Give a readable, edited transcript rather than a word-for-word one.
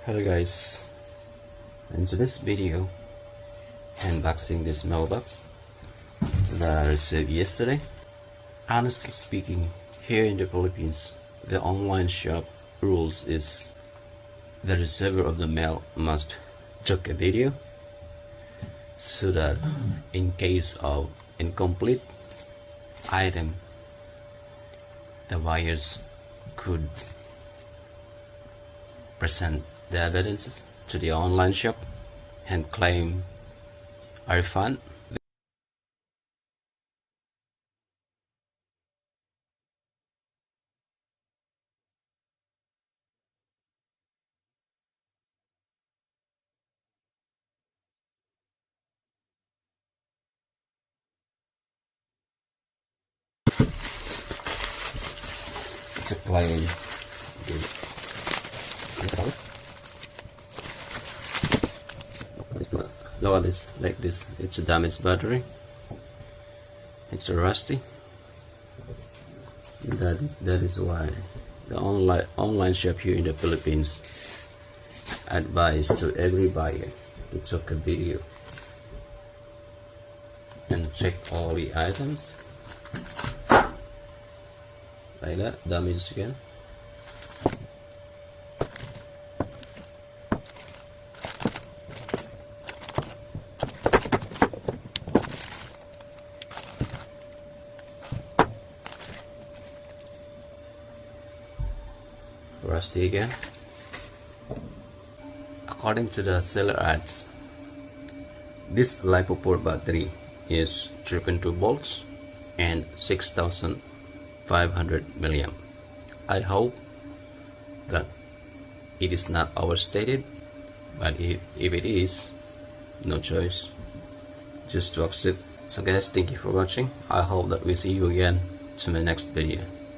Hello guys, in today's video unboxing this mailbox that I received yesterday. Honestly speaking, here in the Philippines, the online shop rules is the receiver of the mail must take a video so that in case of incomplete item, the buyers could present the evidences to the online shop and claim a refund. To claim look at this, like this. It's a damaged battery. It's a rusty. That is why the online shop here in the Philippines advise to every buyer to take a video and check all the items like that. Damaged again. Rusty again. According to the seller ads, this LiPo4 battery is 3.2 volts and 6,500 milliamp. I hope that it is not overstated, but if it is, no choice, just to accept. So guys, thank you for watching. I hope that we see you again to my next video.